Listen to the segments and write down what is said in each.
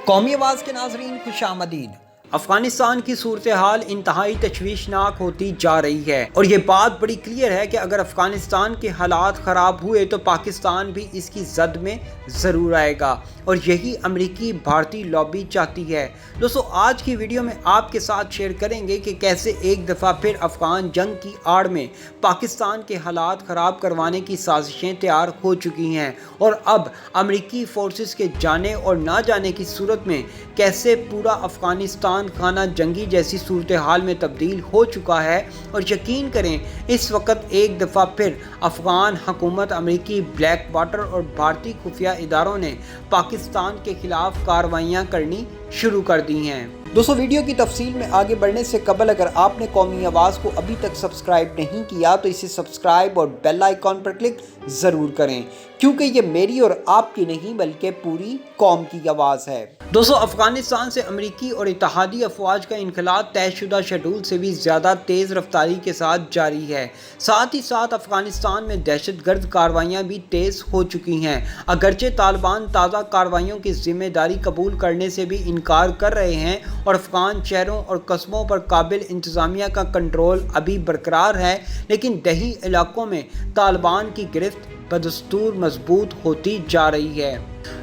قومی آواز کے ناظرین خوش آمدید۔ افغانستان کی صورتحال انتہائی تشویشناک ہوتی جا رہی ہے اور یہ بات بڑی کلیئر ہے کہ اگر افغانستان کے حالات خراب ہوئے تو پاکستان بھی اس کی زد میں ضرور آئے گا اور یہی امریکی بھارتی لابی چاہتی ہے۔ دوستو، آج کی ویڈیو میں آپ کے ساتھ شیئر کریں گے کہ کیسے ایک دفعہ پھر افغان جنگ کی آڑ میں پاکستان کے حالات خراب کروانے کی سازشیں تیار ہو چکی ہیں اور اب امریکی فورسز کے جانے اور نہ جانے کی صورت میں کیسے پورا افغانستان خانہ جنگی جیسی صورتحال میں تبدیل ہو چکا ہے۔ اور یقین کریں، اس وقت ایک دفعہ پھر افغان حکومت، امریکی بلیک واٹر اور بھارتی خفیہ اداروں نے پاکستان کے خلاف کارروائیاں کرنی شروع کر دی ہیں۔ دوستو، ویڈیو کی تفصیل میں آگے بڑھنے سے قبل اگر آپ نے قومی آواز کو ابھی تک سبسکرائب نہیں کیا تو اسے سبسکرائب اور بیل آئیکن پر کلک ضرور کریں، کیونکہ یہ میری اور آپ کی نہیں بلکہ پوری قوم کی آواز ہے۔ دوستو، افغانستان سے امریکی اور اتحادی افواج کا انخلاء طے شدہ شیڈول سے بھی زیادہ تیز رفتاری کے ساتھ جاری ہے۔ ساتھ ہی ساتھ افغانستان میں دہشت گرد کارروائیاں بھی تیز ہو چکی ہیں، اگرچہ طالبان تازہ کارروائیوں کی ذمہ داری قبول کرنے سے بھی انکار کر رہے ہیں اور افغان شہروں اور قصبوں پر قابل انتظامیہ کا کنٹرول ابھی برقرار ہے، لیکن دیہی علاقوں میں طالبان کی گرفت بدستور مضبوط ہوتی جا رہی ہے۔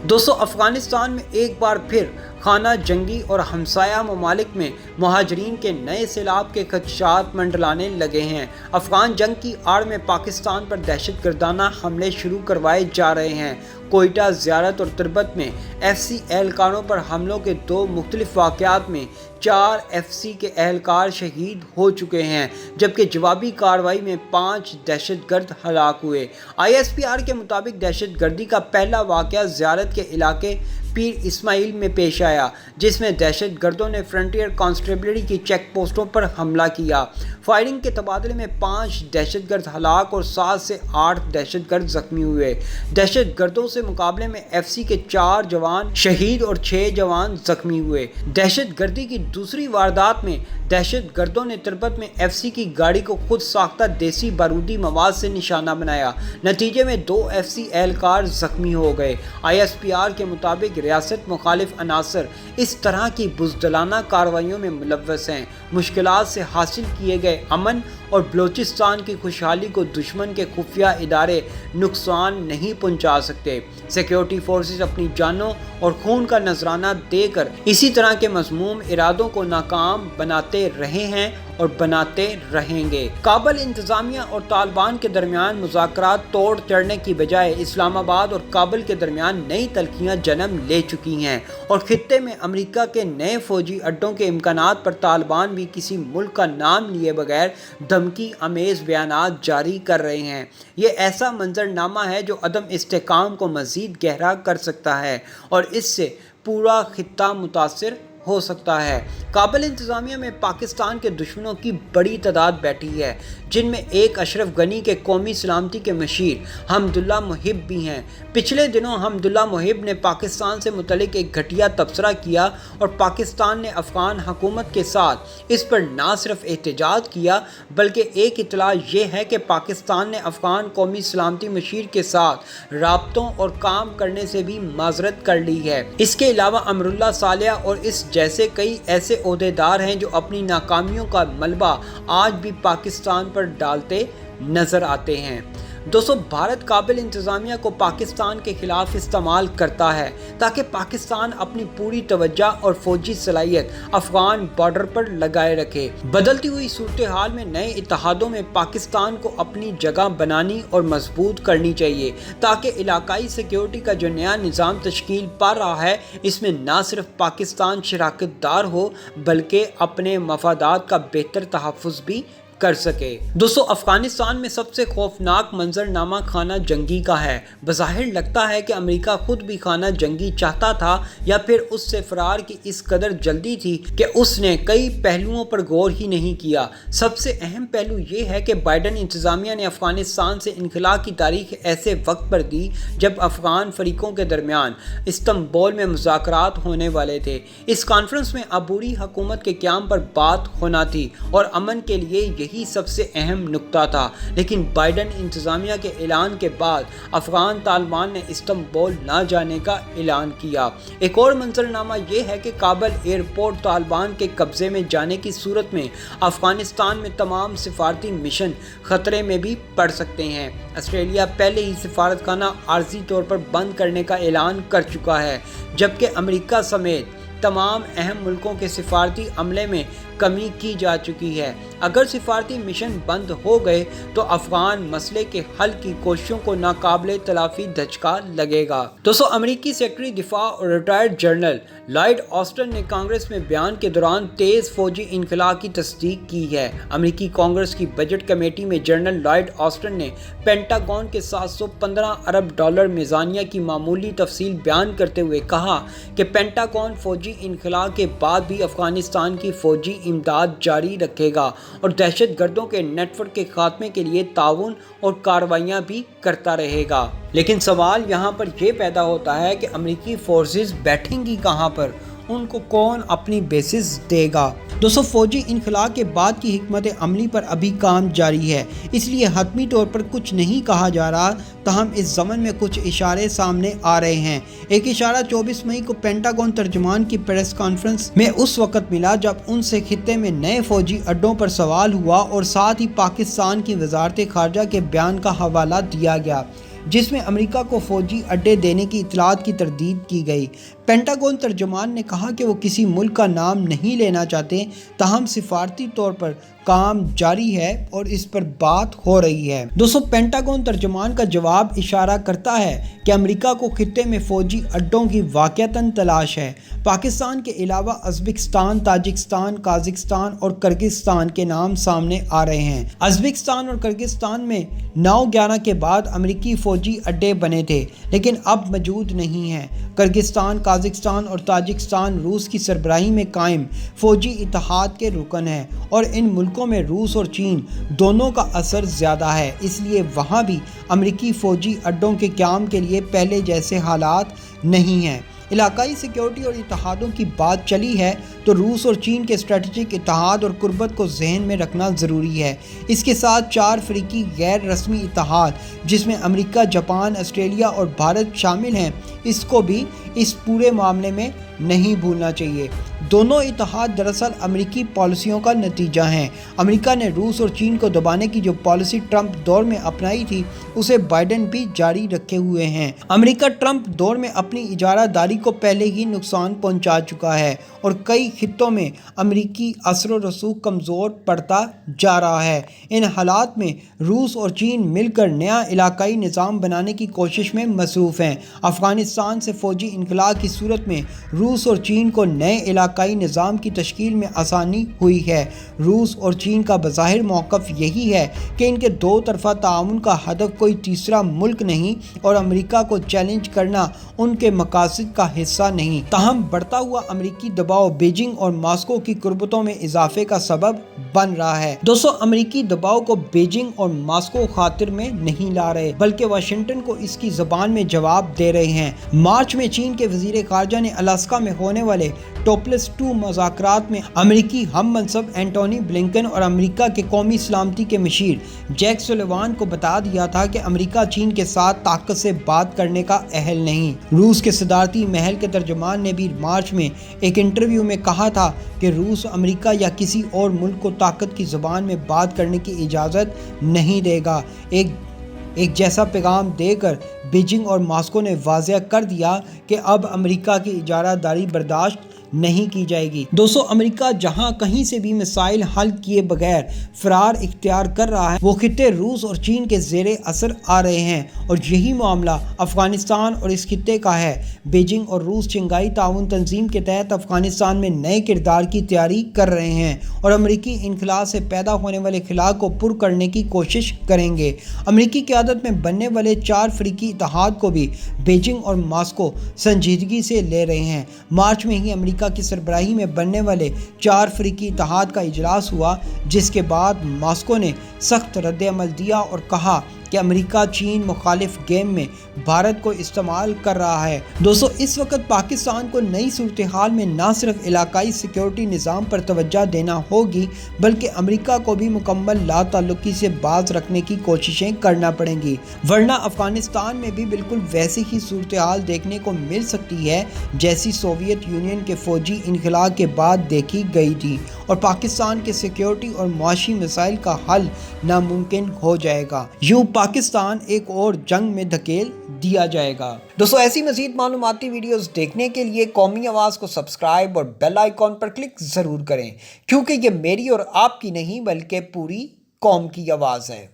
دوستو، افغانستان میں ایک بار پھر خانہ جنگی اور ہمسایہ ممالک میں مہاجرین کے نئے سیلاب کے خدشات منڈلانے لگے ہیں۔ افغان جنگ کی آڑ میں پاکستان پر دہشت گردانہ حملے شروع کروائے جا رہے ہیں۔ کوئٹہ، زیارت اور تربت میں ایف سی اہلکاروں پر حملوں کے 2 مختلف واقعات میں 4 ایف سی کے اہلکار شہید ہو چکے ہیں، جبکہ جوابی کارروائی میں 5 دہشت گرد ہلاک ہوئے۔ آئی ایس پی آر کے مطابق دہشت گردی کا پہلا واقعہ زیارت کے علاقے پیر اسماعیل میں پیش آیا، جس میں دہشت گردوں نے فرنٹیئر کانسٹیبلری کی چیک پوسٹوں پر حملہ کیا۔ فائرنگ کے تبادلے میں 5 دہشت گرد ہلاک اور 7 سے 8 دہشت گرد زخمی ہوئے۔ دہشت گردوں سے مقابلے میں ایف سی کے 4 جوان شہید اور 6 جوان زخمی ہوئے۔ دہشت گردی کی دوسری واردات میں دہشت گردوں نے تربت میں ایف سی کی گاڑی کو خود ساختہ دیسی بارودی مواد سے نشانہ بنایا، نتیجے میں 2 ایف سی اہلکار زخمی ہو گئے۔ آئی ایس پی آر کے مطابق ریاست مخالف عناصر اس طرح کی بزدلانہ کارروائیوں میں ملوث ہیں۔ مشکلات سے حاصل کیے گئے امن اور بلوچستان کی خوشحالی کو دشمن کے خفیہ ادارے نقصان نہیں پہنچا سکتے۔ سیکیورٹی فورسز اپنی جانوں اور خون کا نذرانہ دے کر اسی طرح کے مذموم ارادوں کو ناکام بناتے رہے ہیں اور بناتے رہیں گے۔ کابل انتظامیہ اور طالبان کے درمیان مذاکرات توڑ چڑھنے کی بجائے اسلام آباد اور کابل کے درمیان نئی تلخیاں جنم لے چکی ہیں اور خطے میں امریکہ کے نئے فوجی اڈوں کے امکانات پر طالبان بھی کسی ملک کا نام لیے بغیر دھمکی آمیز بیانات جاری کر رہے ہیں۔ یہ ایسا منظرنامہ ہے جو عدم استحکام کو مزید گہرا کر سکتا ہے اور اس سے پورا خطہ متاثر ہو سکتا ہے۔ کابل انتظامیہ میں پاکستان کے دشمنوں کی بڑی تعداد بیٹھی ہے، جن میں ایک اشرف غنی کے قومی سلامتی کے مشیر حمداللہ محب بھی ہیں۔ پچھلے دنوں حمداللہ محب نے پاکستان سے متعلق ایک گھٹیا تبصرہ کیا اور پاکستان نے افغان حکومت کے ساتھ اس پر نہ صرف احتجاج کیا بلکہ ایک اطلاع یہ ہے کہ پاکستان نے افغان قومی سلامتی مشیر کے ساتھ رابطوں اور کام کرنے سے بھی معذرت کر لی ہے۔ اس کے علاوہ امراللہ صالح اور اس جیسے کئی ایسے عہدیدار ہیں جو اپنی ناکامیوں کا ملبہ آج بھی پاکستان پر ڈالتے نظر آتے ہیں۔ دوستو، بھارت کابل انتظامیہ کو پاکستان کے خلاف استعمال کرتا ہے تاکہ پاکستان اپنی پوری توجہ اور فوجی صلاحیت افغان بارڈر پر لگائے رکھے۔ بدلتی ہوئی صورتحال میں نئے اتحادوں میں پاکستان کو اپنی جگہ بنانی اور مضبوط کرنی چاہیے تاکہ علاقائی سیکیورٹی کا جو نیا نظام تشکیل پا رہا ہے، اس میں نہ صرف پاکستان شراکت دار ہو بلکہ اپنے مفادات کا بہتر تحفظ بھی کر سکے۔ دوستو، افغانستان میں سب سے خوفناک منظرنامہ خانہ جنگی کا ہے۔ بظاہر لگتا ہے کہ امریکہ خود بھی خانہ جنگی چاہتا تھا یا پھر اس سے فرار کی اس قدر جلدی تھی کہ اس نے کئی پہلوؤں پر غور ہی نہیں کیا۔ سب سے اہم پہلو یہ ہے کہ بائیڈن انتظامیہ نے افغانستان سے انخلاء کی تاریخ ایسے وقت پر دی جب افغان فریقوں کے درمیان استنبول میں مذاکرات ہونے والے تھے۔ اس کانفرنس میں عبوری حکومت کے قیام پر بات ہونا تھی اور امن کے لیے یہی یہی سب سے اہم نکتہ تھا، لیکن بائیڈن انتظامیہ کے اعلان کے بعد افغان طالبان نے استنبول نہ جانے کا اعلان کیا۔ ایک اور منظرنامہ یہ ہے کہ کابل ایئرپورٹ طالبان کے قبضے میں جانے کی صورت میں افغانستان میں تمام سفارتی مشن خطرے میں بھی پڑ سکتے ہیں۔ آسٹریلیا پہلے ہی سفارتخانہ عارضی طور پر بند کرنے کا اعلان کر چکا ہے، جبکہ امریکہ سمیت تمام اہم ملکوں کے سفارتی عملے میں کمی کی جا چکی ہے۔ اگر سفارتی مشن بند ہو گئے تو افغان مسئلے کے حل کی کوششوں کو ناقابل تلافی دھچکا لگے گا۔ دوستو، امریکی سیکرٹری دفاع اور ریٹائرڈ جنرل لائیڈ آسٹن نے کانگریس میں بیان کے دوران تیز فوجی انخلا کی تصدیق کی ہے۔ امریکی کانگریس کی بجٹ کمیٹی میں جنرل لائیڈ آسٹن نے پینٹاگون کے 715 ارب ڈالر میزانیہ کی معمولی تفصیل بیان کرتے ہوئے کہا کہ پینٹاگون فوجی انخلا کے بعد بھی افغانستان کی فوجی امداد جاری رکھے گا اور دہشت گردوں کے نیٹ ورک کے خاتمے کے لیے تعاون اور کارروائیاں بھی کرتا رہے گا۔ لیکن سوال یہاں پر یہ پیدا ہوتا ہے کہ امریکی فورسز بیٹھیں گی کہاں پر؟ ان کو کون اپنی بیسز دے گا؟ دوستو، فوجی انخلا کے بعد کی حکمت عملی پر ابھی کام جاری ہے، اس لیے حتمی طور پر کچھ نہیں کہا جا رہا، تاہم اس ضمن میں کچھ اشارے سامنے آ رہے ہیں۔ ایک اشارہ 24 مئی کو پینٹاگون ترجمان کی پریس کانفرنس میں اس وقت ملا جب ان سے خطے میں نئے فوجی اڈوں پر سوال ہوا اور ساتھ ہی پاکستان کی وزارت خارجہ کے بیان کا حوالہ دیا گیا جس میں امریکہ کو فوجی اڈے دینے کی اطلاعات کی تردید کی گئی۔ پینٹاگون ترجمان نے کہا کہ وہ کسی ملک کا نام نہیں لینا چاہتے، تاہم سفارتی طور پر کام جاری ہے اور اس پر بات ہو رہی ہے۔ دوستو، پینٹاگون ترجمان کا جواب اشارہ کرتا ہے کہ امریکہ کو خطے میں فوجی اڈوں کی واقعتاً تلاش ہے۔ پاکستان کے علاوہ ازبکستان، تاجکستان، قازقستان اور کرغزستان کے نام سامنے آ رہے ہیں۔ ازبکستان اور کرغزستان میں 9/11 کے بعد امریکی فوجی اڈے بنے تھے، لیکن اب موجود نہیں ہیں۔ کرغزستان، قازقستان اور تاجکستان روس کی سربراہی میں قائم فوجی اتحاد کے رکن ہیں اور ان ملکوں میں روس اور چین دونوں کا اثر زیادہ ہے، اس لیے وہاں بھی امریکی فوجی اڈوں کے قیام کے لیے پہلے جیسے حالات نہیں ہیں۔ علاقائی سیکیورٹی اور اتحادوں کی بات چلی ہے تو روس اور چین کے اسٹریٹجک اتحاد اور قربت کو ذہن میں رکھنا ضروری ہے۔ اس کے ساتھ 4 فریقی غیر رسمی اتحاد جس میں امریکہ، جاپان، آسٹریلیا اور بھارت شامل ہیں، اس کو بھی اس پورے معاملے میں نہیں بھولنا چاہیے۔ دونوں اتحاد دراصل امریکی پالیسیوں کا نتیجہ ہیں۔ امریکہ نے روس اور چین کو دبانے کی جو پالیسی ٹرمپ دور میں اپنائی تھی، اسے بائیڈن بھی جاری رکھے ہوئے ہیں۔ امریکہ ٹرمپ دور میں اپنی اجارہ داری کو پہلے ہی نقصان پہنچا چکا ہے اور کئی خطوں میں امریکی اثر و رسوخ کمزور پڑتا جا رہا ہے۔ ان حالات میں روس اور چین مل کر نیا علاقائی نظام بنانے کی کوشش میں مصروف ہیں۔ افغانستان سے فوجی انخلا کی صورت میں روس اور چین کو نئے علاقائی نظام کی تشکیل میں آسانی ہوئی ہے۔ روس اور چین کا بظاہر موقف یہی ہے کہ ان کے دو طرفہ تعاون کا ہدف کوئی تیسرا ملک نہیں اور امریکہ کو چیلنج کرنا ان کے مقاصد کا حصہ نہیں۔ تاہم بڑھتا ہوا امریکی دباؤ بیجنگ اور ماسکو کی قربتوں میں اضافے کا سبب بن رہا ہے۔ دوستو، امریکی دباؤ کو بیجنگ اور ماسکو خاطر میں نہیں لا رہے بلکہ واشنگٹن کو اس کی زبان میں جواب دے رہے ہیں۔ مارچ میں چین کے وزیر خارجہ نے الاسکا میں ہونے والے ٹوپلس-2 مذاکرات میں امریکی ہم منصب اینٹونی بلنکن اور امریکہ کے قومی سلامتی کے مشیر جیک سولیوان کو بتا دیا تھا کہ امریکہ چین کے ساتھ طاقت سے بات کرنے کا اہل نہیں۔ روس کے صدارتی محل کے ترجمان نے بھی مارچ میں ایک انٹرویو میں کہا تھا کہ روس امریکہ یا کسی اور ملک کو طاقت کی زبان میں بات کرنے کی اجازت نہیں دے گا۔ ایک جیسا پیغام دے کر بیجنگ اور ماسکو نے واضح کر دیا کہ اب امریکہ کی اجارہ داری برداشت نہیں کی جائے گی۔ دوستو، امریکہ جہاں کہیں سے بھی مسائل حل کیے بغیر فرار اختیار کر رہا ہے، وہ خطے روس اور چین کے زیر اثر آ رہے ہیں اور یہی معاملہ افغانستان اور اس خطے کا ہے۔ بیجنگ اور روس شنگھائی تعاون تنظیم کے تحت افغانستان میں نئے کردار کی تیاری کر رہے ہیں اور امریکی انخلا سے پیدا ہونے والے خلا کو پر کرنے کی کوشش کریں گے۔ امریکی قیادت میں بننے والے 4 فریقی اتحاد کو بھی بیجنگ اور ماسکو سنجیدگی سے لے رہے ہیں۔ مارچ میں ہی امریکہ کی سربراہی میں بننے والے 4 فریقی اتحاد کا اجلاس ہوا، جس کے بعد ماسکو نے سخت رد عمل دیا اور کہا کہ امریکہ چین مخالف گیم میں بھارت کو استعمال کر رہا ہے۔ دوستو اس وقت پاکستان کو نئی صورتحال میں نہ صرف علاقائی سیکیورٹی نظام پر توجہ دینا ہوگی بلکہ امریکہ کو بھی مکمل لا تعلقی سے باز رکھنے کی کوششیں کرنا پڑیں گی، ورنہ افغانستان میں بھی بالکل ویسی ہی صورتحال دیکھنے کو مل سکتی ہے جیسی سوویت یونین کے فوجی انخلا کے بعد دیکھی گئی تھی، اور پاکستان کے سیکیورٹی اور معاشی مسائل کا حل ناممکن ہو جائے گا۔ یوں پاکستان ایک اور جنگ میں دھکیل دیا جائے گا۔ دوستو ایسی مزید معلوماتی ویڈیوز دیکھنے کے لیے قومی آواز کو سبسکرائب اور بیل آئیکن پر کلک ضرور کریں، کیونکہ یہ میری اور آپ کی نہیں بلکہ پوری قوم کی آواز ہے۔